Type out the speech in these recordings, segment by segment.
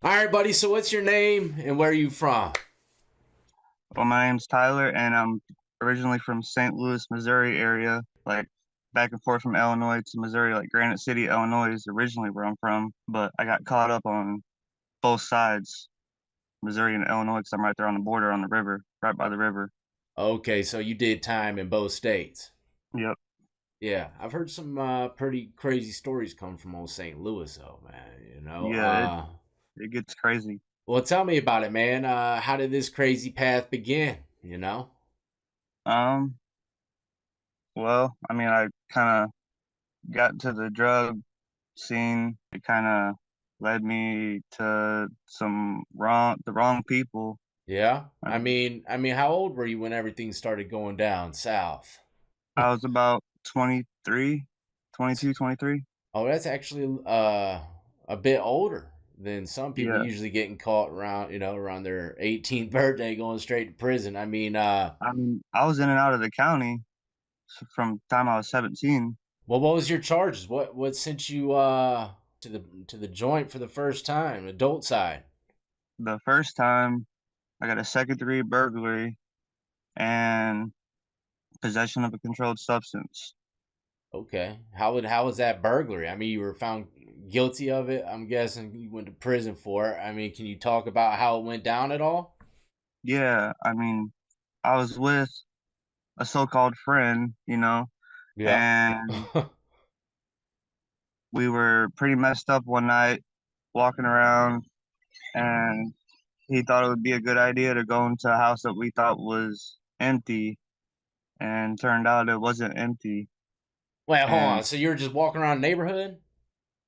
All right, buddy. So, what's your name and where are you from? Well, my name's Tyler, and I'm originally from St. Louis, Missouri area, like back and forth from Illinois to Missouri, like Granite City, Illinois is originally where I'm from, but I got caught up on both sides, Missouri and Illinois, because I'm right there on the border on the river, right by the river. Okay, so you did time in both states. Yep. Yeah, I've heard some pretty crazy stories come from old St. Louis, though, man. Yeah, it gets crazy. Well, tell me about it, man. How did this crazy path begin? Um, well, I mean, I kind of got into the drug scene. It kind of led me to the wrong people. Yeah. I I mean, mean, I mean, how old were you when everything started going down south? I was about 23, 22, 23. Oh, that's actually a bit older than some people Yeah. usually getting caught around, around their 18th birthday going straight to prison. I mean, I mean, I was in and out of the county from the time I was 17. well, what was your charges? What sent you to the joint for the first time, adult side? The first time I got a second degree burglary and possession of a controlled substance. Okay. How was that burglary? I mean, you were found guilty of it. I'm guessing you went to prison for it. I mean, can you talk about how it went down at all? Yeah, I mean, I was with a so-called friend, Yeah. and we were pretty messed up one night walking around, and he thought it would be a good idea to go into a house that we thought was empty, and turned out it wasn't empty. Wait, hold on. And So you were just walking around the neighborhood?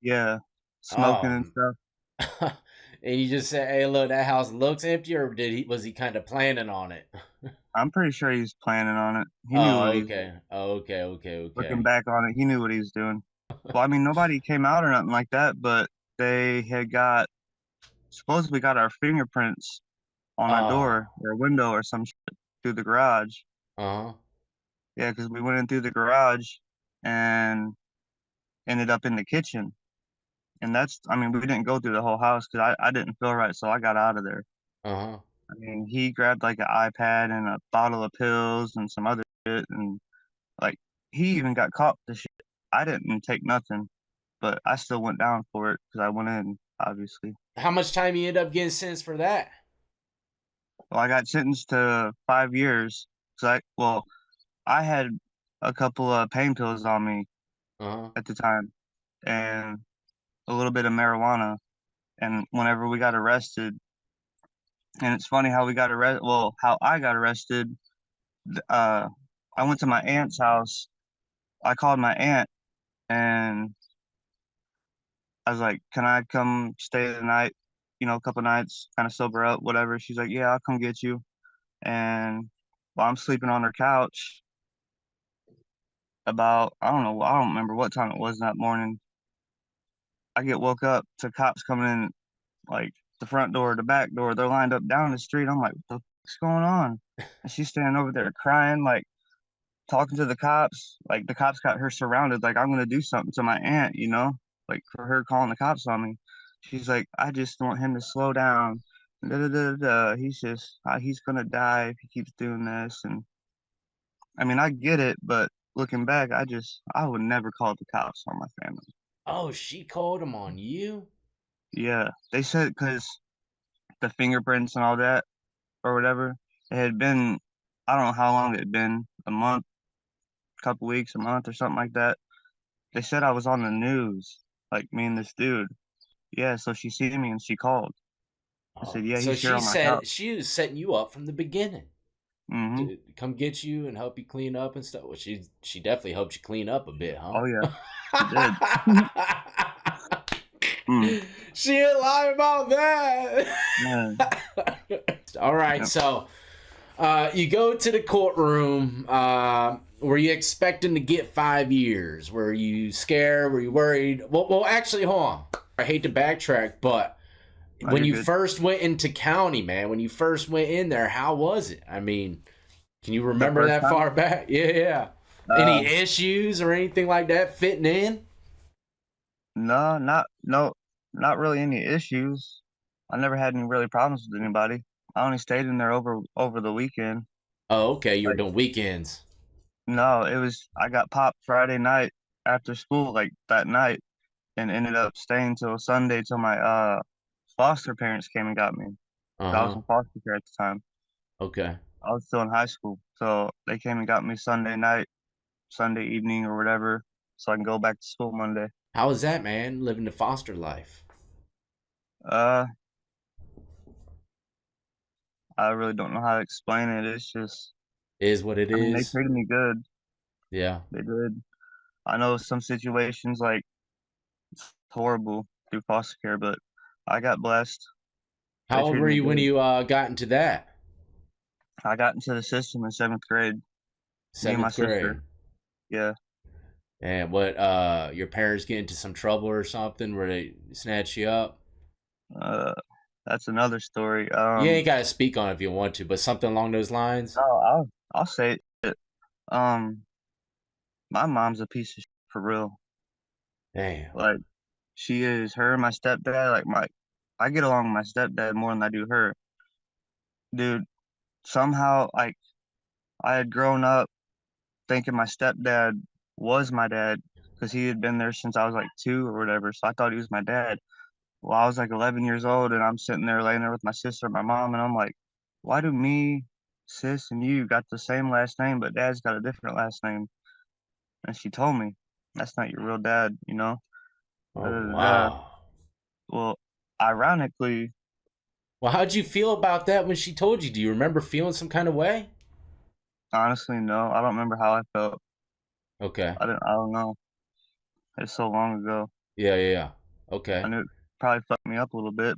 yeah, smoking Oh. and stuff. And you just said, "Hey, look, that house looks empty," or did he was he kind of planning on it? I'm pretty sure he's planning on it. He knew what Oh, he's okay. Oh, okay, okay, looking okay. back on it. He knew what he was doing. Well, I mean, nobody came out or nothing like that, but they had got supposedly got our fingerprints on our door Oh, or window or some shit through the garage. uh-huh. Yeah, because we went in through the garage and ended up in the kitchen. And I mean, we didn't go through the whole house because I didn't feel right, so I got out of there. Uh-huh. I mean, he grabbed like an iPad and a bottle of pills and some other shit, and like he even got caught with the shit. I didn't take nothing, but I still went down for it because I went in, obviously. How much time you end up getting sentenced for that? Well, I got sentenced to 5 years. Well, I had a couple of pain pills on me Uh-huh. at the time and a little bit of marijuana. And whenever we got arrested, and it's funny how we got arrested, well, how I got arrested, uh, I went to my aunt's house. I called my aunt and I was like, "Can I come stay the night? A couple nights, kind of sober up, whatever." She's like, "Yeah, I'll come get you." And while I'm sleeping on her couch, about I don't know, I don't remember what time it was that morning. I get woke up to cops coming in, like the front door, the back door. They're lined up down the street. I'm like, "What the fuck's going on?" And she's standing over there crying, like talking to the cops. Like the cops got her surrounded. Like I'm gonna do something to my aunt, like for her calling the cops on me. She's like, "I just want him to slow down. Da, da, da, da. He's gonna die if he keeps doing this." And I mean, I get it, but looking back, I would never call the cops on my family. Oh, she called him on you? Yeah, they said because the fingerprints and all that or whatever, it had been, I don't know how long it had been, a month, couple weeks, a month or something like that. They said I was on the news, like me and this dude. Yeah, so she seen me and she called. I said, Oh, "Yeah, so he's here she on my said couch." she was setting you up from the beginning Mm-hmm. to come get you and help you clean up and stuff. Well, she definitely helped you clean up a bit, huh? Oh yeah, she did. Mm, She didn't lie about that. man. All right, Yep. so you go to the courtroom. Were you expecting to get 5 years? Were you scared? Were you worried? Well, actually, hold on. I hate to backtrack, but No, when you're you good. first went into county, man, when you first went in there, how was it? I mean, can you The remember first that time, far back? Yeah, yeah. uh, Any issues or anything like that fitting in? no, not really any issues. I never had any really problems with anybody. I only stayed in there over the weekend. Oh, okay. You were Like, doing weekends. no, it was I got popped Friday night after school, like that night, and ended up staying till Sunday till my foster parents came and got me. Uh I was huh. in foster care at the time. Okay. I was still in high school, so they came and got me Sunday night, Sunday evening, or whatever, so I can go back to school Monday. How was that, man? Living the foster life Uh, I really don't know how to explain it. It's just, is what it I mean, they is. treated me good. Yeah. They did. I know some situations like it's horrible through foster care, but I got blessed. They How old treated were me you when good. you got into that? I got into the system in seventh grade. Me and my Seventh grade. sister. Yeah. And what? Your parents get into some trouble or something where they snatch you up? Uh, that's another story. You ain't gotta speak on it if you want to, but something along those lines. I'll say it. Um, my mom's a piece of shit for real. Damn. Like she is. Her and my stepdad. I get along with my stepdad more than I do her. Dude, somehow like I had grown up thinking my stepdad was my dad because he had been there since I was like 2 or whatever. So I thought he was my dad. Well, I was like 11 years old and I'm sitting there laying there with my sister and my mom, and I'm like, why do me, sis, and you got the same last name, but dad's got a different last name? And she told me, that's not your real dad, you know? Da, Oh da, da, da. wow. Well, ironically, Well, how'd you feel about that when she told you? Do you remember feeling some kind of way? honestly, no, I don't remember how I felt. Okay. I don't know. It's so long ago. Yeah, yeah, yeah. I Okay. knew it probably fucked me up a little bit,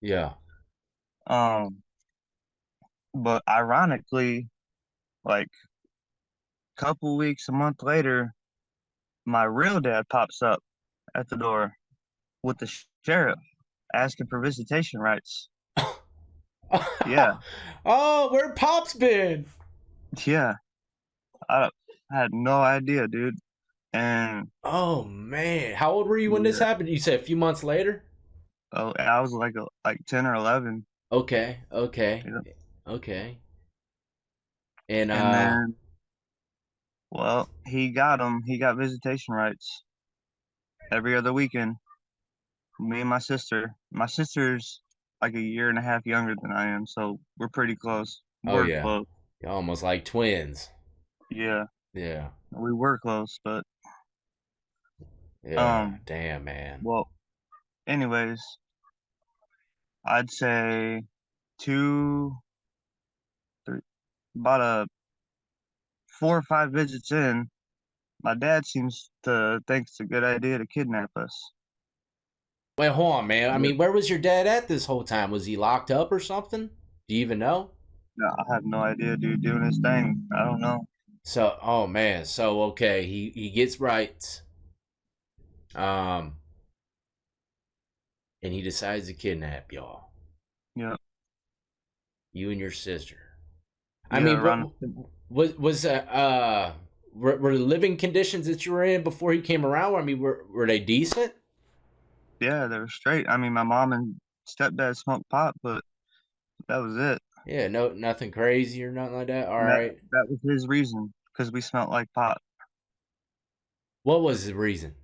Yeah. um, but ironically, like couple weeks, a month later, my real dad pops up at the door with the sheriff asking for visitation rights. Yeah, Oh, where Pop's been? yeah. I, I had no idea, dude. And Oh man, how old were you when this yeah, happened? You said a few months later. I was like 10 or 11. Okay, okay, Yeah. okay. And And then, well, he got him. He got visitation rights every other weekend. Me and my sister. My sister's like a year and a half younger than I am, so we're pretty close. oh We're yeah, close. you're almost like twins. Yeah, Yeah, we were close, but yeah. um, Damn, man. well, anyways, I'd say two, three, about a 4 or 5 visits in, my dad seems to think it's a good idea to kidnap us. Wait, hold on, man. I Yeah. mean, where was your dad at this whole time? Was he locked up or something? Do you even know? No, I have no idea, dude. Doing his thing. I don't know. So, oh man. So okay, he gets rights. Um, and he decides to kidnap y'all, Yeah, you and your sister. I yeah. mean, Around. what was were the living conditions that you were in before he came around? I mean, were they decent? Yeah, they were straight. I mean, my mom and stepdad smoked pot, but that was it. Yeah, no, nothing crazy or nothing like that. All And right. that was his reason, because we smelled like pot. What was the reason?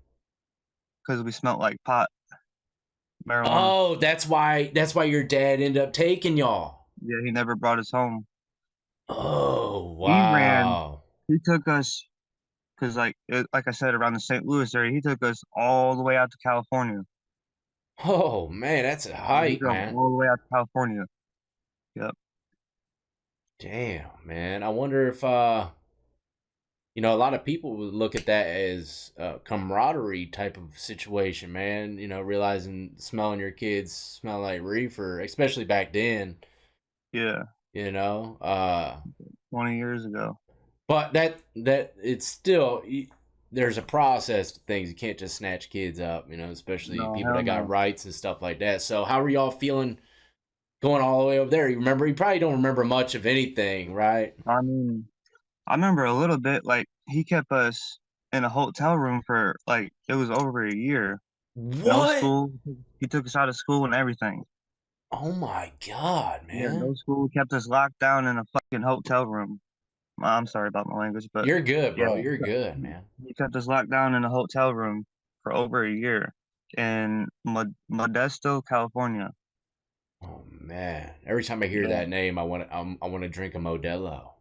Because we smelled like pot, marijuana. Oh, that's why. That's why your dad ended up taking y'all. Yeah, he never brought us home. Oh, He ran. wow. He took us because, like I said, around the St. Louis area, he took us all the way out to California. Oh man, that's a Yeah, he hike, drove man. all the way out to California. Yep. Damn, man. I wonder if a lot of people would look at that as a camaraderie type of situation, man. Realizing smelling your kids smell like reefer, especially back then. Yeah. You know, 20 years ago. but that it's still there's a process to things. You can't just snatch kids up, especially No, people hell that got no. rights and stuff like that. So how are y'all feeling going all the way over there? You probably don't remember much of anything, right? I mean, I remember a little bit. Like he kept us in a hotel room for like it was over a year. No What? school. He took us out of school and everything. Oh my God, Yeah, no man. school, kept us locked down in a fucking hotel room. I'm sorry about my language, but You're good, yeah, bro. You're good, man. he kept us locked down in a hotel room for over a year in Modesto, California. Oh man. Every time I hear Yeah. that name, I want to drink a Modelo.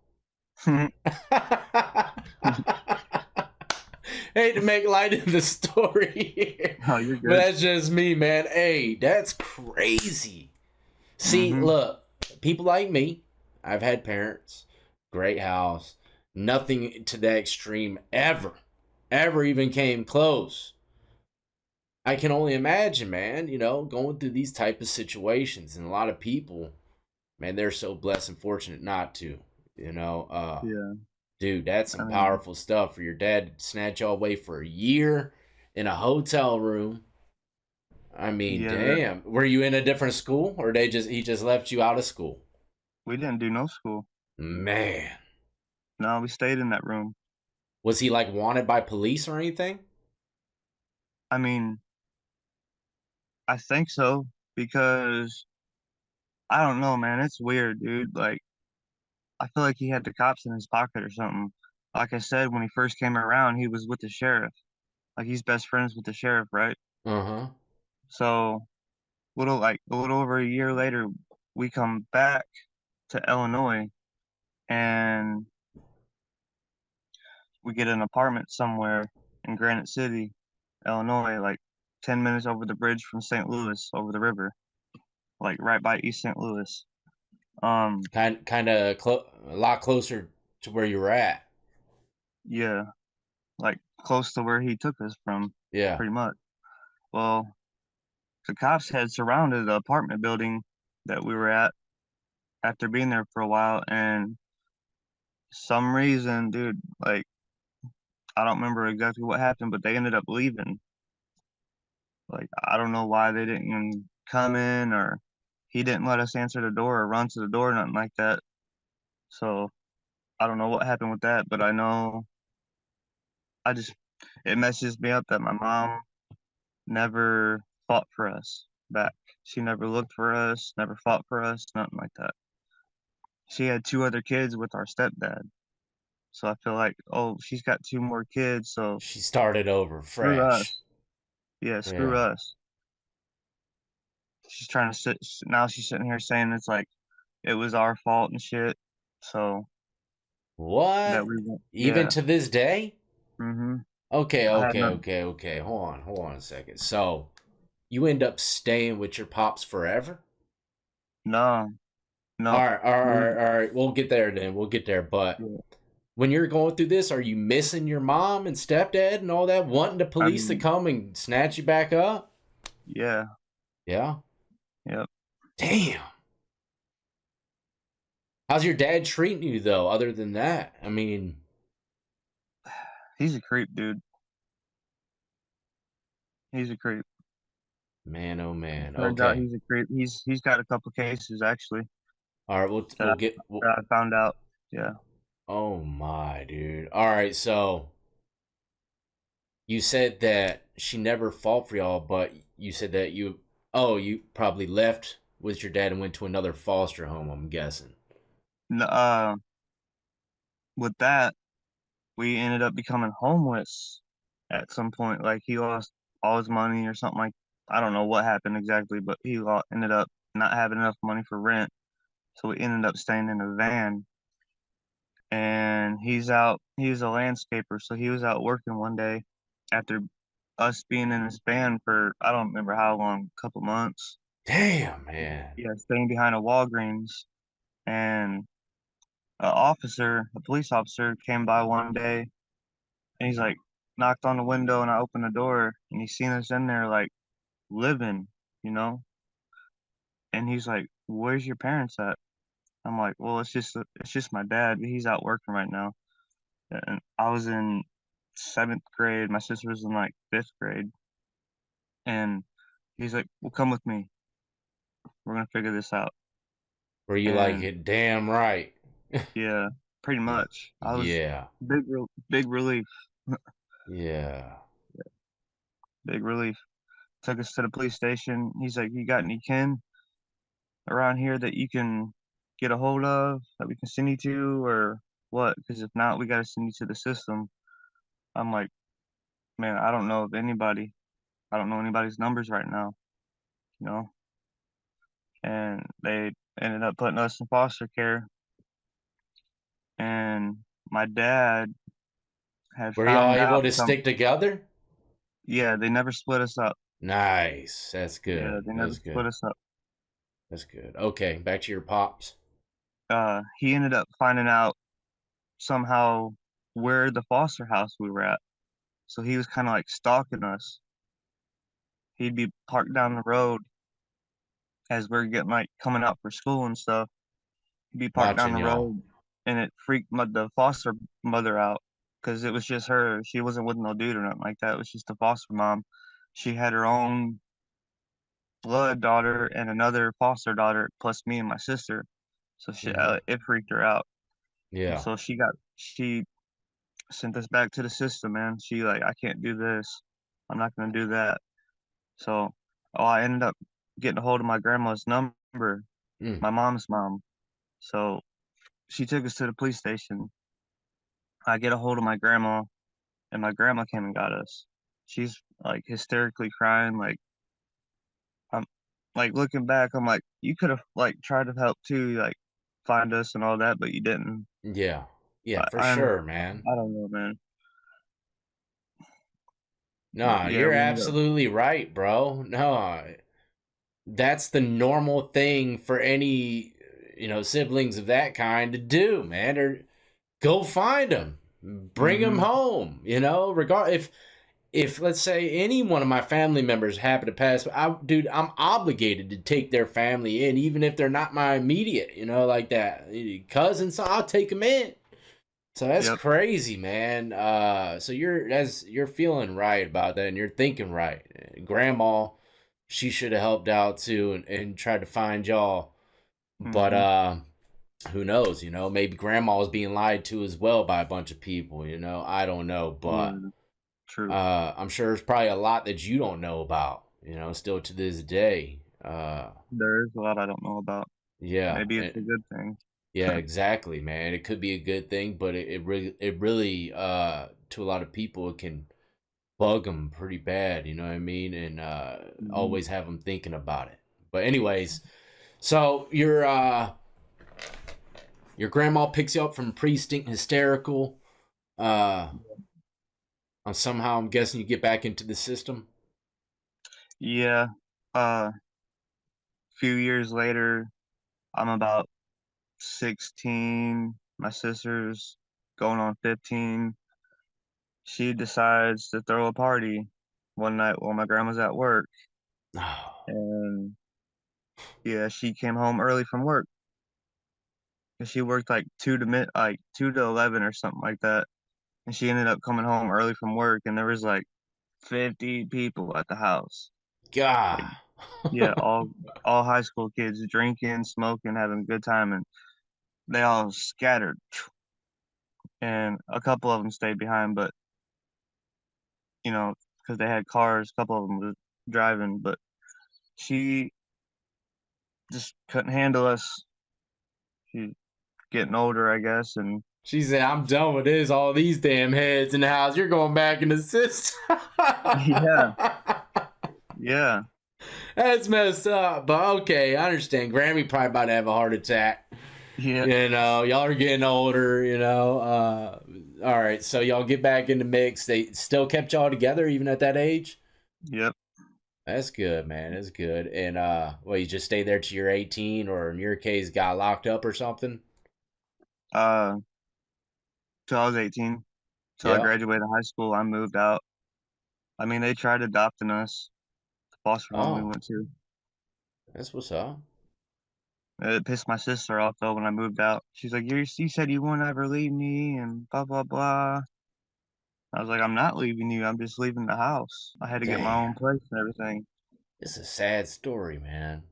Hate to make light of the story here, Oh, you're but good. that's just me, man. Hey, that's crazy. See, Hmm. look, people like me, I've had parents, great house, nothing to that extreme ever even came close. I can only imagine, man, going through these type of situations, and a lot of people, man, they're so blessed and fortunate not to, you know. Yeah. Dude, that's I some mean, powerful stuff for your dad to snatch you all away for a year in a hotel room. I mean, yeah, damn. Were you in a different school, or he just left you out of school? we didn't do no school. Man, No, we stayed in that room. was he like wanted by police or anything? I mean, I think so because I don't know, man. It's weird, dude. Like, I feel like he had the cops in his pocket or something. Like I said, when he first came around, he was with the sheriff. Like, he's best friends with the sheriff, right? Uh huh. So, a little over a year later, we come back to Illinois and we get an apartment somewhere in Granite City, Illinois, like 10 minutes over the bridge from St. Louis over the river, like right by East St. Louis. Um, Kind of a lot closer to where you were at. yeah, like close to where he took us from, Yeah. pretty much. Well, the cops had surrounded the apartment building that we were at after being there for a while, and some reason, dude, like I don't remember exactly what happened, but they ended up leaving. Like I don't know why they didn't even come in, or he didn't let us answer the door or run to the door, nothing like that. So I don't know what happened with that, but I know I just it messes me up that my mom never fought for us back. She never looked for us, never fought for us, nothing like that. She had two other kids with our stepdad. So I feel like, oh, she's got two more kids, so She started over screw fresh. us. Yeah, screw Yeah. us. She's trying to sit now. She's sitting here saying it's like it was our fault and shit. So that What? we went, Even yeah. to this day? Mhm. Okay, I had okay, none. okay, okay. Hold on a second. So, you end up staying with your pops forever? No, All no. right, all We, right, all right. We'll get there then. We'll get there. But yeah. when you're going through this, are you missing your mom and stepdad and all that, wanting the I police to mean, come and snatch you back up? yeah, Yeah. yep. Damn. How's your dad treating you though? Other than that, I mean, He's a creep, dude. He's a creep. man, oh man. Turns out Okay. he's a creep. He's got a couple cases actually All right. that I found out. Yeah. Oh my, dude. All right. So you said that she never fought for y'all, but you said that you probably left with your dad and went to another foster home, I'm guessing. Uh, with that, we ended up becoming homeless at some point. Like he lost all his money or something like. I don't know what happened exactly, but ended up not having enough money for rent, so we ended up staying in a van. And he's out. He's a landscaper, so he was out working one day after us being in his van for I don't remember how long, a couple months. Damn, man. Yeah, staying behind a Walgreens, and a police officer, came by one day, and he's like knocked on the window, and I opened the door, and he seen us in there like living, you know, and he's like, "Where's your parents at?" I'm like, "Well, it's just my dad. He's out working right now." And I was in seventh grade. My sister was in like fifth grade, and he's like, "Well, come with me. We're gonna figure this out." Were you like And it? Damn right. yeah, pretty much. I was Yeah. big relief, Yeah. big relief. Took us to the police station. He's like, "You got any kin?" around here that you can get a hold of that we can send you to, or what? Because if not, we gotta send you to the system. I'm like, man, I don't know of anybody. I don't know anybody's numbers right now, you know. And they ended up putting us in foster care. And my dad had Were y'all found able out to some. stick together? Yeah, they never split us up. Nice. That's Yeah, good. they never That's split good. us up. That's good. Okay, back to your pops. He ended up finding out somehow where the foster house we were at. So he was kind of like stalking us. He'd be parked down the road as we're getting like coming out for school and stuff. He'd be parked down Watching the y'all. road, and it freaked the foster mother out because it was just her. She wasn't with no dude or nothing like that. It was just the foster mom. She had her own blood daughter and another foster daughter, plus me and my sister. So Hmm. it freaked her out, and Yeah. so she sent us back to the system, man. She like, I can't do this. I'm not gonna do that. So, I ended up getting a hold of my grandma's number, Mm. my mom's mom. So she took us to the police station. I get a hold of my grandma, and my grandma came and got us. She's like hysterically crying. Like, I'm like looking back, I'm like, you could have like tried to help too, like find us and all that, but you didn't. Yeah. Yeah, I for I, sure, man. I don't know, man. But No, yeah, you're we ended up. absolutely right, bro. No, that's the normal thing for any, siblings of that kind to do, man. Or go find them, bring them Hmm. home. Regard if let's say any one of my family members happen to pass, dude, I'm obligated to take their family in, even if they're not my immediate, like that cousins. So I'll take them in. So that's Yep. crazy, man. So you're feeling right about that, and you're thinking right. Grandma, she should have helped out too, and tried to find y'all. But Hmm. who knows? Maybe grandma was being lied to as well by a bunch of people. I don't know, but Yeah. True. I'm sure there's probably a lot that you don't know about. Still to this day. There is a lot I don't know about. Yeah, Maybe it's a good thing. yeah, exactly, man. It could be a good thing, but it really, to a lot of people, it can bug them pretty bad. You know what I mean? And Hmm. always have them thinking about it. But anyways, so your grandma picks you up from precinct hysterical. Uh, somehow I'm guessing you get back into the system. Yeah. Few years later, I'm about 16. My sister's going on 15. She decides to throw a party one night while my grandma's at work. Oh, And yeah, she came home early from work. And she worked like 2 to 11 or something like that. And she ended up coming home early from work, and there was like 50 people at the house. Like, God. yeah, all high school kids drinking, smoking, having a good time, and they all scattered. And a couple of them stayed behind, but because they had cars, a couple of them was driving, but she just couldn't handle us. She's getting older, I guess, and She said, "I'm done with this. All these damn heads in the house. You're going back in the system." yeah, yeah, That's messed up. But okay, I understand. Grammy probably about to have a heart attack. yeah, Y'all are getting older. All right, so y'all get back in the mix. They still kept y'all together even at that age. yep. That's good, man. That's good. And well, you just stay there till you're 18, or in your case, got locked up or something. Uh, till I was 18, till I Yeah. graduated high school, I moved out. I mean, they tried adopting us, the foster home we Oh, went to. that's what's up. It pissed my sister off though when I moved out. She's like, you said you won't ever leave me," and blah blah blah. I was like, I'm not leaving you. I'm just leaving the house. I had to get my Damn, own place and everything. it's a sad story, man.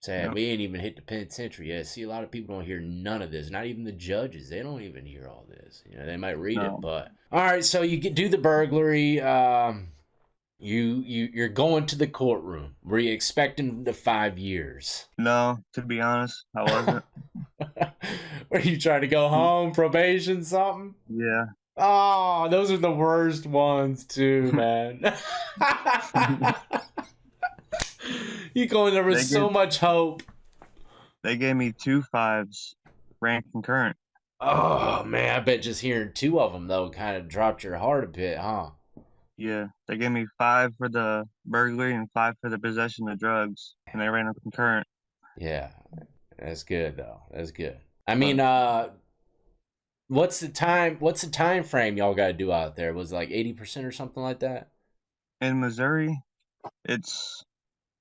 Sad. Yep. We ain't even hit the penitentiary yet. See, a lot of people don't hear none of this. Not even the judges. They don't even hear all this. They might read it, No. but all right. So you do the burglary. You're going to the courtroom. Were you expecting the 5 years? No, to be honest, I wasn't. Were you trying to go home, probation, something? Yeah. Oh, those are the worst ones too, man. You go in there with They so gave much hope. they gave me 2 5s, ran concurrent. Oh man, I bet just hearing two of them though kind of dropped your heart a bit, huh? Yeah, they gave me 5 for the burglary and 5 for the possession of drugs, and they ran a concurrent. Yeah, that's good though. That's good. I But mean, what's the time frame y'all got to do out there? Was it like 80% or something like that? in Missouri, it's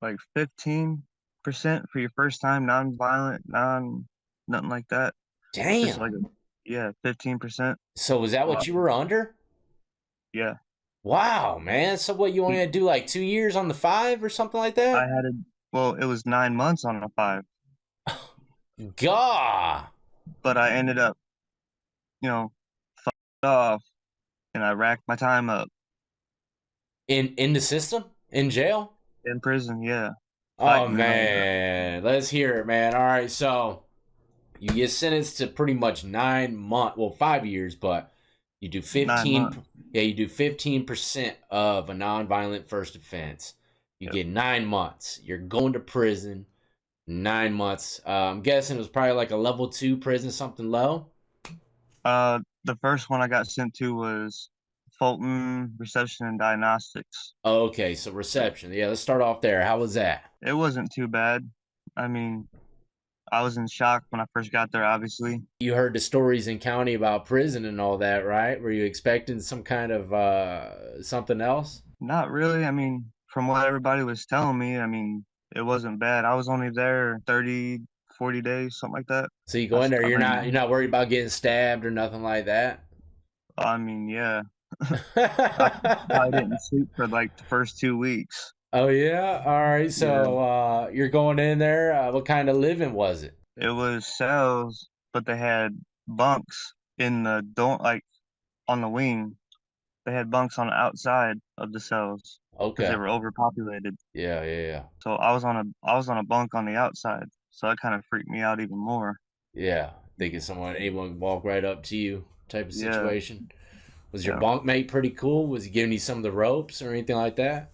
like 15% for your first time, non-violent, nothing like that. Just like Damn. yeah, 15%. So was that what you were under? Yeah, Wow, man. So what you only had to do like 2 years on the five or something like that? well, it was 9 months on a 5, Gah. but I ended up, you know, fucked off, and I racked my time up In the system? In jail? in prison. Yeah, Oh fighting and all that. man. Let's hear it, man. All right, so you get sentenced to pretty much 9 months, well, 5 years, but you do nine 15, months. yeah, you do 15% of a nonviolent first offense. You Yep. get 9 months. You're going to prison 9 months. I'm guessing it was probably like a level 2 prison, something low. The first one I got sent to was Fulton Reception and Diagnostics. Okay, so reception. Yeah, let's start off there. How was that? It wasn't too bad. I mean, I was in shock when I first got there, obviously. You heard the stories in county about prison and all that, right? Were you expecting some kind of something else? Not really. I mean, from what everybody was telling me, I mean, it wasn't bad. I was only there 30, 40 days, something like that. So you go in there, I you're mean, not worried about getting stabbed or nothing like that. I mean, yeah. I probably didn't sleep for like the first 2 weeks. Oh yeah, all right. Yeah. So you're going in there. What kind of living was it? It was cells, but they had bunks in the don't like on the wing. They had bunks on the outside of the cells because they Okay. were overpopulated. Yeah, yeah, yeah, So I was on a bunk on the outside. So that kind of freaked me out even more. yeah. Thinking anyone can walk right up to you, type of Yeah, situation. Was your yeah, bunkmate pretty cool? Was he giving you some of the ropes or anything like that?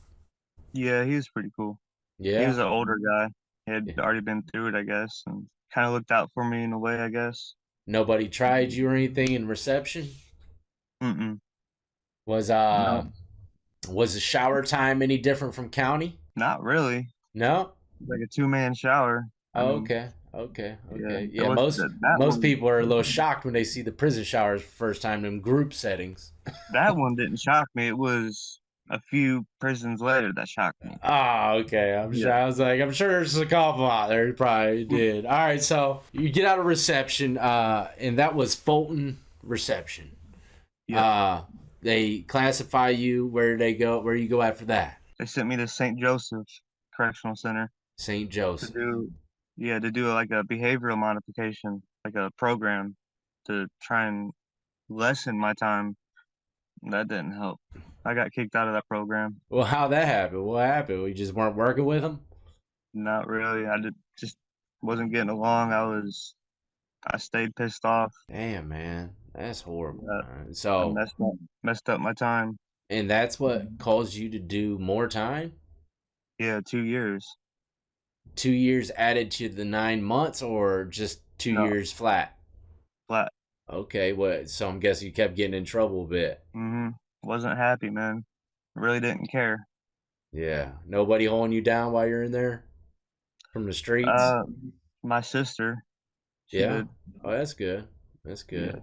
yeah. He was pretty cool. He was Yeah. an older guy. He had Yeah. already been through it, I guess, and kind of looked out for me in a way, I guess. Nobody tried you or anything in reception? Mm-mm. Was No, was the shower time any different from county? not really. No? Like a 2-man shower. I Oh, mean, okay. Okay. yeah, Okay. it Yeah, was that most one. people are a little shocked when they see the prison showers for the first time in group settings. That one didn't shock me. It was a few prisons later that shocked me. Ah, okay. I'm sure. Yeah. I was like, I'm sure there's a couple out there who probably did. All right, so you get out of reception, and that was Fulton reception. Yep. Uh, they classify you. Where do they go? Where you go after that? They sent me to St. Joseph Correctional Center St. to Joseph. do, yeah, to do like a behavioral modification, like a program to try and lessen my time. That didn't help. I got kicked out of that program. Well, how that happened? What happened? We just weren't working with them. Not really. Just wasn't getting along. I stayed pissed off. Damn, man, that's horrible, Uh, man. I So, messed up my time. and that's what caused you to do more time. Yeah, 2 years. 2 years added to the 9 months, or just two No, years flat. flat. Okay, what? So I'm guessing you kept getting in trouble a bit. Wasn't happy, man. Really didn't care. Yeah, nobody holding you down while you're in there from the streets. Uh, my sister, she Yeah. did. Oh, that's good. That's Yeah, good.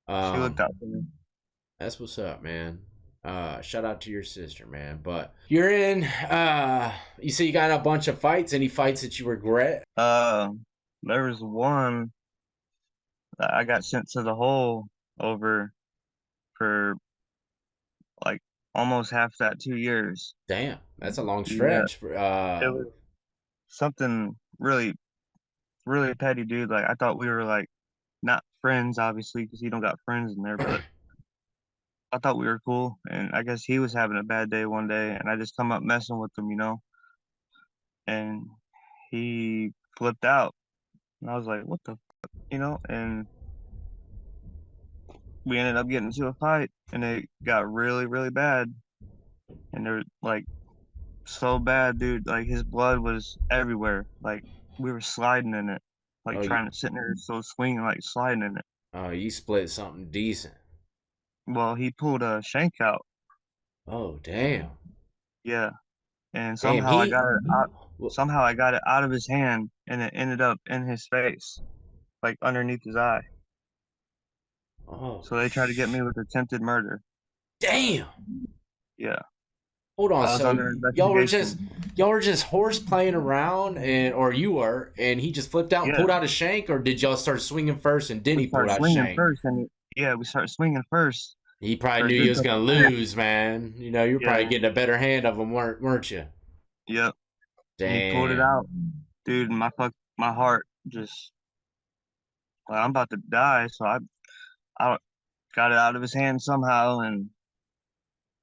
she looked Um, out for me. that's what's up, man. Shout out to your sister, man. But you're in. You say you got in a bunch of fights. Any fights that you regret? Uh, there was one that I got sent to the hole over for like almost half that 2 years. Damn, that's a long Yeah, stretch. it was something really, really petty, dude. Like I thought we were like not friends, obviously, because you don't got friends in there, but I thought we were cool, and I guess he was having a bad day one day, and I just come up messing with him, and he flipped out, and I was like, "What the, And we ended up getting into a fight, and it got really, really bad, and they're like so bad, dude. Like his blood was everywhere. Like we were sliding in it, like Oh, you, trying to sit there, so swinging, like sliding in it. oh, you split something decent. Well, he pulled a shank out, Oh, damn. yeah, and Damn, somehow I got it out. Well, Somehow I got it out of his hand, and it ended up in his face, like underneath his eye. oh, So they tried to get me with attempted murder. damn. Yeah, Hold on. I was So under investigation. y'all were just horse playing around, or you were, and he just flipped out and Yeah, pulled out a shank, or did y'all start swinging first and then we he pulled started out a swinging shank? first, and yeah, we started swinging first He probably for a knew you good was gonna couple minutes. lose, man. You were probably Yeah, getting a better hand of him, weren't you? yep. And he pulled it Damn. out, dude. And my heart just, like, I'm about to die. So I got it out of his hand somehow, and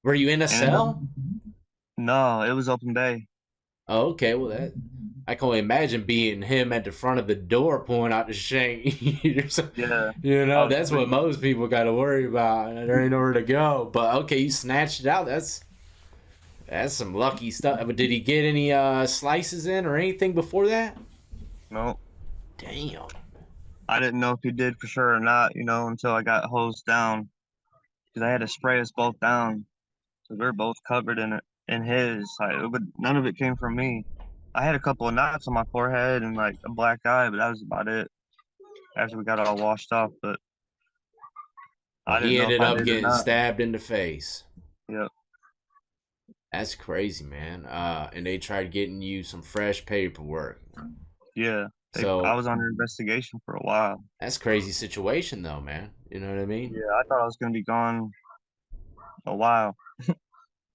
Were you in a ended up. cell? No, it was open bay. Oh, okay. Well, I can only imagine being him at the front of the door pulling out the shank. Yeah, I was That's what pretty. most people got to worry about. There ain't nowhere to go. But okay, you snatched it out. That's some lucky stuff. But did he get any slices in or anything before that? No, Damn. I didn't know if he did for sure or not, until I got hosed down because I had to spray us both down. So we were both covered in it, in his. But none of it came from me. I had a couple of knots on my forehead and like a black eye, but that was about it. After we got all washed off, but Well, I didn't he know if ended I up did or getting not. stabbed in the face. Yep. That's crazy, man. And they tried getting you some fresh paperwork. Yeah. I So was under investigation for a while. that's crazy situation, though, man. You know what I mean? Yeah, I thought I was gonna be gone a while.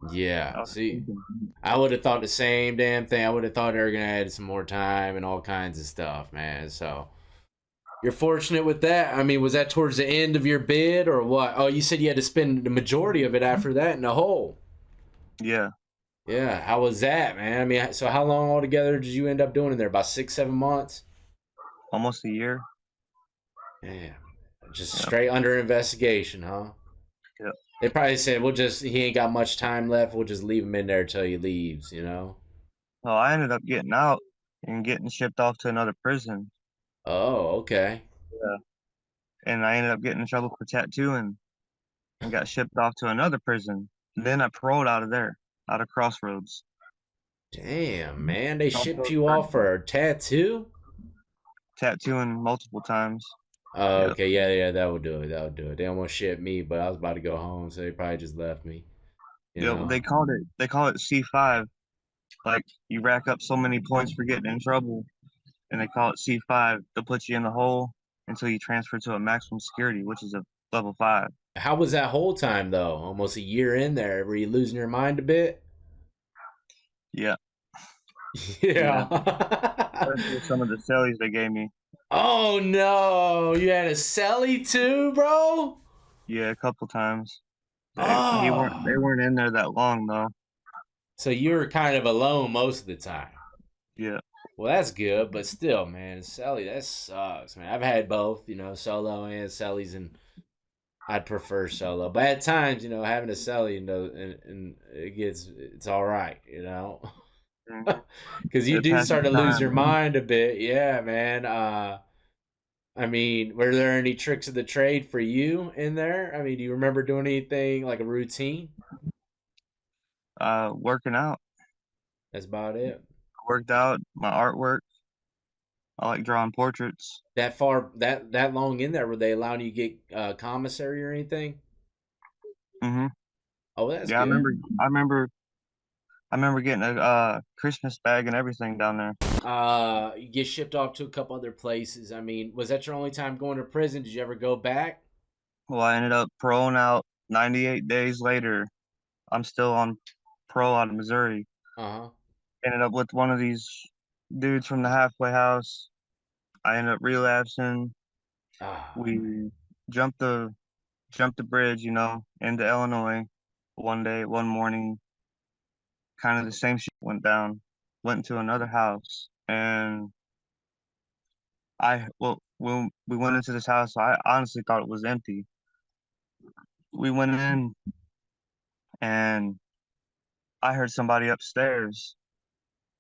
Yeah. I was See, thinking, I would have thought the same damn thing. I would have thought they were gonna add some more time and all kinds of stuff, man. So you're fortunate with that. I mean, was that towards the end of your bid or what? Oh, you said you had to spend the majority of it after that in the hole. yeah, Yeah. How was that, man? I mean, so how long altogether did you end up doing in there? About 6, 7 months? almost a year. Yeah. Just Yeah, straight under investigation, huh? yeah. They probably said, he ain't got much time left. We'll just leave him in there till he leaves, you know? So I ended up getting out and getting shipped off to another prison. Oh, okay. Yeah. And I ended up getting in trouble for tattooing and got shipped off to another prison. Then I paroled out of there, out of Crossroads. Damn, man. They shipped Also you started off for a tattoo? tattooing multiple times. Oh, Yep. okay. Yeah, yeah, that would do it. That would do it. They almost shipped me, but I was about to go home, so they probably just left me, you Yep. know? They call it C5. Like you rack up so many points for getting in trouble, and they call it C5 to put you in the hole until you transfer to a maximum security, which is a level 5. How was that whole time, though? Almost a year in there. Were you losing your mind a bit? Yeah, yeah. Yeah. Especially with some of the cellies they gave me. Oh, no. You had a celly, too, bro? Yeah, a couple times. They Oh. weren't in there that long though. So you were kind of alone most of the time. Yeah, Well, that's good, but still, man, Celly, that sucks, man. I've had both, solo and Cellys, and I'd prefer solo. But at times, having a Celly, and it's all right, hmm because you it do passes start to lose your time. mind a bit. Yeah, man. I mean, were there any tricks of the trade for you in there? I mean, do you remember doing anything like a routine? Working out, That's about it. worked out my artwork. I like drawing portraits. That long in there, were they allowing you to get commissary or anything? hmm Oh, that's Yeah, good. I remember getting a Christmas bag and everything down there. You get shipped off to a couple other places. I mean, was that your only time going to prison? Did you ever go back? Well, I ended up paroling out 98 days later. I'm still on parole out of Missouri. Uh Ended up with one of these dudes from the halfway house. I ended up relapsing. huh. Ah, We jumped the jumped the bridge, into Illinois. One morning, kind of the same shit went down. Went into another house, and when we went into this house, I honestly thought it was empty. We went in, and I heard somebody upstairs,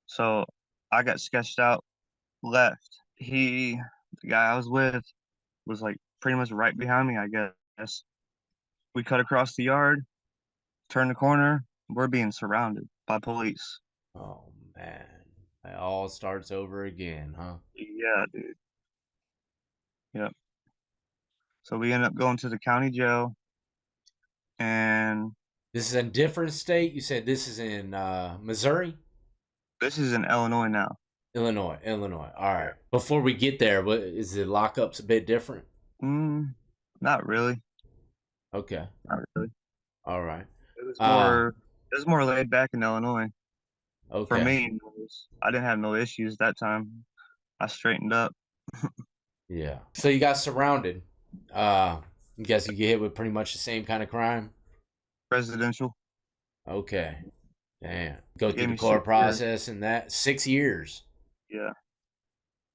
so I got sketched out, left. The guy I was with, was like pretty much right behind me, I guess. We cut across the yard, turned the corner, we're being surrounded by police. Oh man, it all starts over again, huh? Yeah, dude. Yep. So we ended up going to the county jail, and This is a different state. You said this is in Missouri, this is in Illinois now. Illinois, Illinois. All right. Before we get there, what is the lockups a bit different? Not really. Okay. Not really. All right. It was more laid back in Illinois. Okay. For me, I didn't have no issues that time. I straightened up. Yeah. So you got surrounded. I'm guessing you get hit with pretty much the same kind of crime. Residential. Okay. Damn. Go through Gave the me court 6 years. process and that 6 years. Yeah.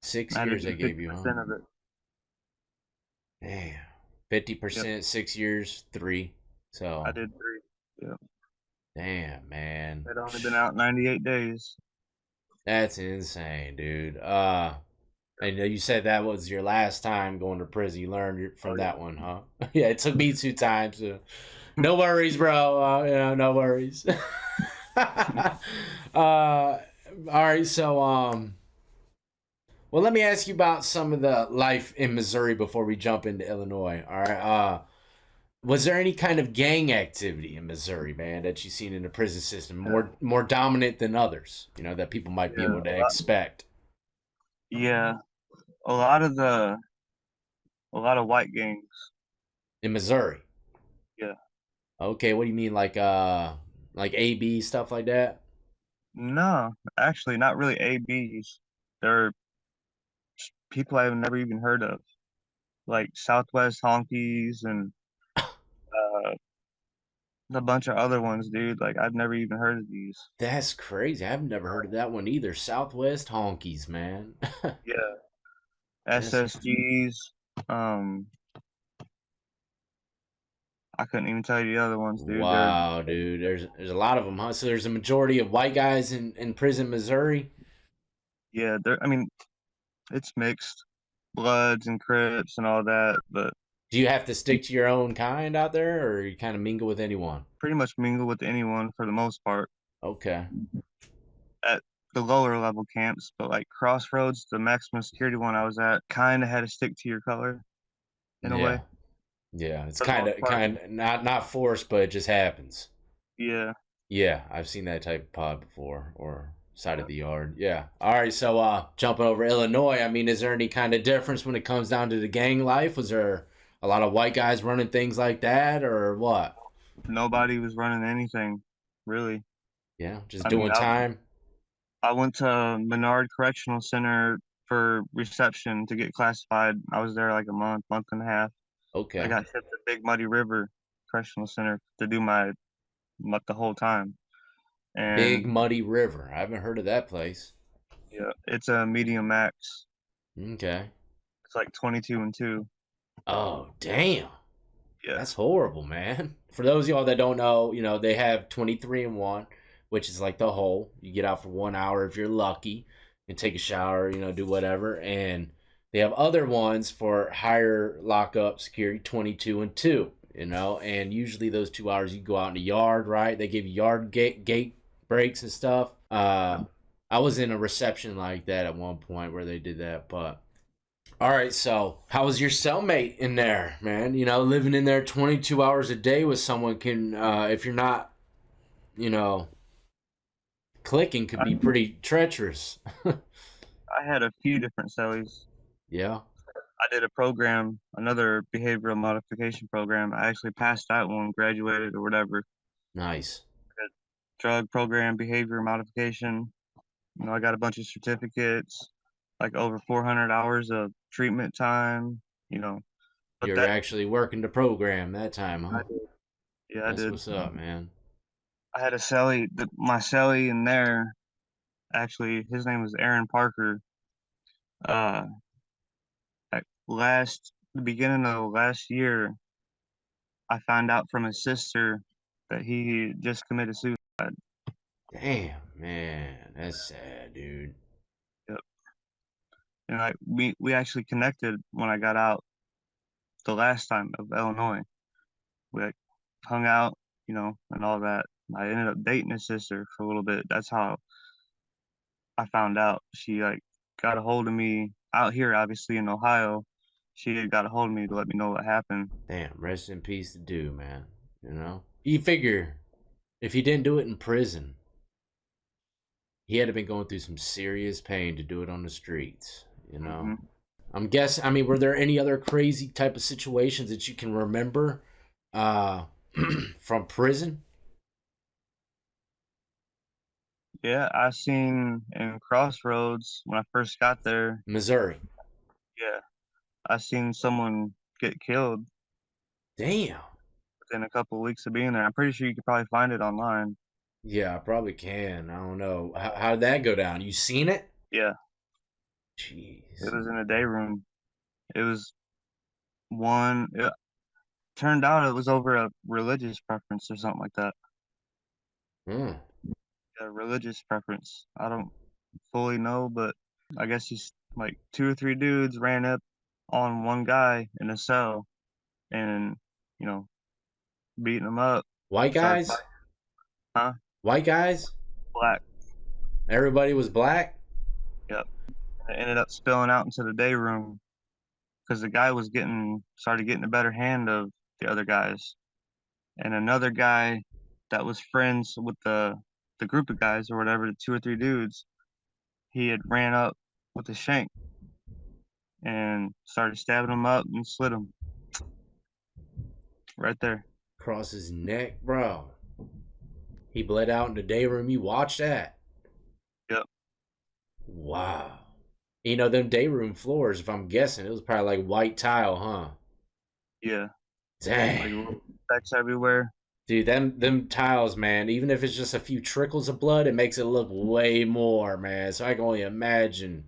6 I had to years do they gave you, huh? 50% of it. Damn. 50%, 6 years, 3. So I did 3. Yeah. damn, man. I'd only been out 98 days. That's insane, dude. I know you said that was your last time going to prison. You learned from that one, huh? Yeah, it took me 2 times. No worries, bro. No worries. All right, so well, let me ask you about some of the life in Missouri before we jump into Illinois. All right. Was there any kind of gang activity in Missouri, man, that you've seen in the prison system more dominant than others? That people might be able to expect. Yeah, a lot of white gangs In Missouri. Yeah. Okay, what do you mean, like AB stuff like that? No, actually, not really ABs. They're people I've never even heard of, like Southwest Honkies and a bunch of other ones, dude. Like I've never even heard of these. That's crazy. I've never heard of that one either. Southwest Honkies, man. Yeah, SSGs. Um, I couldn't even tell you the other ones, dude. Wow, dude. There's a lot of them, huh? So there's a majority of white guys in prison, Missouri. Yeah, I mean, it's mixed, Bloods and Crips and all that, but Do you have to stick to your own kind out there, or you kind of mingle with anyone? pretty much mingle with anyone for the most part. Okay. At the lower level camps, but like Crossroads, the maximum security one I was at, kind of had to stick to your color in a way. Yeah, it's kind of not forced, but it just happens. Yeah. Yeah, I've seen that type of pod before, or side of the yard. Yeah. All right, so jumping over Illinois, I mean, is there any kind of difference when it comes down to the gang life? Was there a lot of white guys running things like that, or what? Nobody was running anything, really. Yeah, just doing time. I went to Menard Correctional Center for reception to get classified. I was there like a month and a half. Okay. I got shipped to Big Muddy River Correctional Center to do my the whole time. And Big Muddy River. I haven't heard of that place. Yeah, it's a medium max. Okay. It's like 22 and 2. Oh, damn. Yeah. That's horrible, man. For those of y'all that don't know, they have 23 and 1, which is like the whole. You get out for 1 hour if you're lucky and take a shower, do whatever. And they have other ones for higher lockup security, 22 and 2, and usually those 2 hours you go out in the yard, right? They give you yard gate breaks and stuff. I was in a reception like that at one point where they did that, but all right, so how was your cellmate in there, man? Living in there 22 hours a day with someone can, if you're not, clicking, could be pretty treacherous. I had a few different cellies. Yeah. I did a program, another behavioral modification program. I actually passed that one, graduated or whatever. Nice. Drug program, behavior modification. I got a bunch of certificates, like over 400 hours of treatment time. But You're that actually working the program that time, I huh? did. Yeah, I That's did. what's up, man. I had a celly, my celly in there. Actually, his name was Aaron Parker. Uh, at the beginning of last year, I found out from his sister that he just committed suicide. Damn, man, that's sad, dude. Yep. And we actually connected when I got out the last time of Illinois. We like hung out, and all that. I ended up dating his sister for a little bit. That's how I found out. She like got a hold of me out here, obviously in Ohio. She had got a hold of me to let me know what happened. Damn, rest in peace to do, man. You know, you figure if he didn't do it in prison, he had to been going through some serious pain to do it on the streets. You know, hmm I'm guessing. I mean, were there any other crazy type of situations that you can remember uh, from prison? Yeah, I seen in Crossroads when I first got there. Missouri. Yeah, I seen someone get killed Damn. within a couple of weeks of being there. I'm pretty sure you could probably find it online. Yeah, I probably can. I don't know. How did that go down? You seen it? Yeah, it Jeez. was in a day room. It was one. It turned out it was over a religious preference or something like that. Hmm. A religious preference. I don't fully know, but I guess he's like two or three dudes ran up on one guy in a cell and you know beating him up. White Started guys? fighting. Huh? White guys? Black. Everybody was black? Yep. It ended up spilling out into the day room because the guy was started getting a better hand of the other guys, and another guy that was friends with the group of guys or whatever, the two or three dudes, he had ran up with a shank and started stabbing him up and slit him right there. Across his neck, bro. He bled out in the day room. You watched that? Yep. Wow. You know, them day room floors, if I'm guessing, it was probably like white tile, huh? Yeah. Like Dang. little specks everywhere. Dude, them tiles, man, even if it's just a few trickles of blood, it makes it look way more, man. So I can only imagine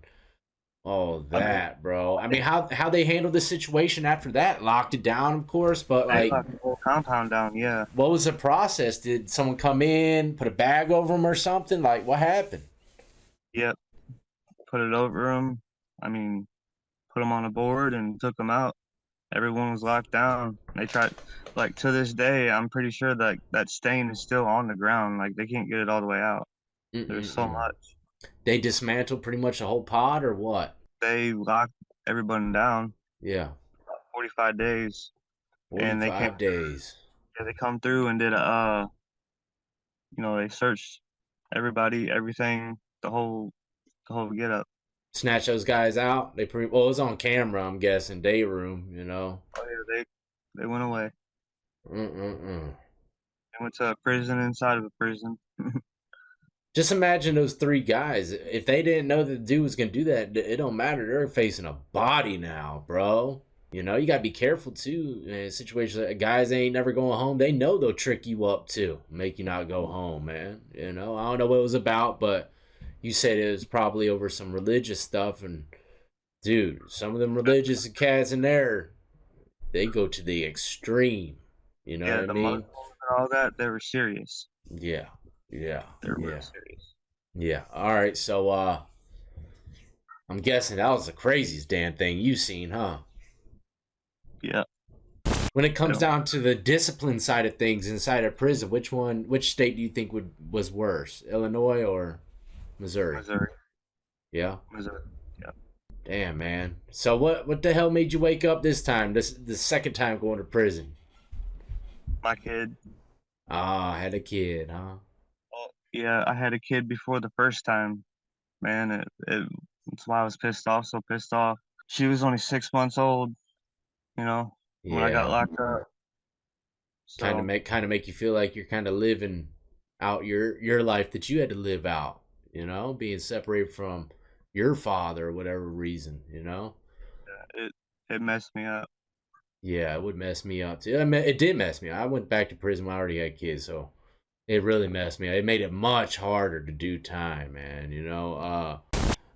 all I mean, that, bro. I mean, how they handled the situation after that? Locked it down, of course, but they like, locked the whole compound down. Yeah. what was the process? Did someone come in, put a bag over them or something? Like, what happened? Yep. Put it over him. I mean, put him on a board and took him out. Everyone was locked down. They tried, like to this day, I'm pretty sure that that stain is still on the ground. Like they can't get it all the way out. There's so Mm-mm-mm. much. They dismantled pretty much the whole pod, or what? They locked everybody down Yeah, 45 days, and 45 days. they come through and did a they searched everybody, everything, the whole get up. Snatch those guys out. Well, it was on camera, I'm guessing, day room. You know. Oh yeah, they went away. Mm-mm-mm. They went to a prison inside of a prison. Just imagine those three guys. If they didn't know that the dude was gonna do that, it don't matter. They're facing a body now, bro. You know, you gotta be careful too in situations that guys ain't never going home. They know they'll trick you up too, make you not go home, man. You know, I don't know what it was about, but you said it was probably over some religious stuff. And dude, some of them religious cats in there, they go to the extreme. You know what Yeah, I the mean? Muslims and all that, they were serious. Yeah, yeah, They were real yeah, serious. yeah. All right, so I'm guessing that was the craziest damn thing you've seen, huh? Yeah. When it comes Yeah. down to the discipline side of things inside a prison, which state do you think was worse, Illinois or Missouri? Missouri. Yeah. Missouri. Yeah. Damn, man. So what the hell made you wake up this time? This the second time going to prison? My kid. Ah, I had a kid, huh? Oh, yeah, I had a kid before the first time. Man, that's why I was pissed off, so pissed off. She was only 6 months old, you know, when I got Yeah. locked up. So Kind of make you feel like you're kind of living out your life that you had to live out. You know, being separated from your father or whatever reason. You know. it it messed me up. Yeah, it would mess me up too. I mean, it did mess me up. I went back to prison when I already had kids, so it really messed me up. It made it much harder to do time, man. All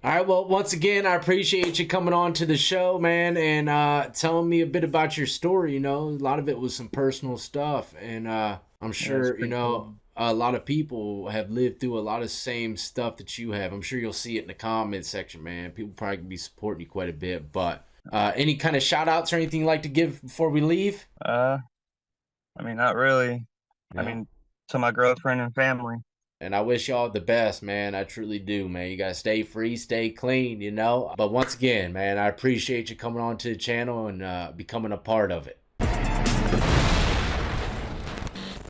right, well, once again, I appreciate you coming on to the show, man, and telling me a bit about your story. A lot of it was some personal stuff, and I'm Yeah, it's sure, pretty cool. a lot of people have lived through a lot of same stuff that you have. I'm sure you'll see it in the comment section, man. People probably can be supporting you quite a bit, but any kind of shout outs or anything you'd like to give before we leave? Uh, I mean, not really. I No. mean, to my girlfriend and family. And I wish y'all the best, man. I truly do, man. You gotta stay free, stay clean. But once again, man, I appreciate you coming on to the channel and becoming a part of it.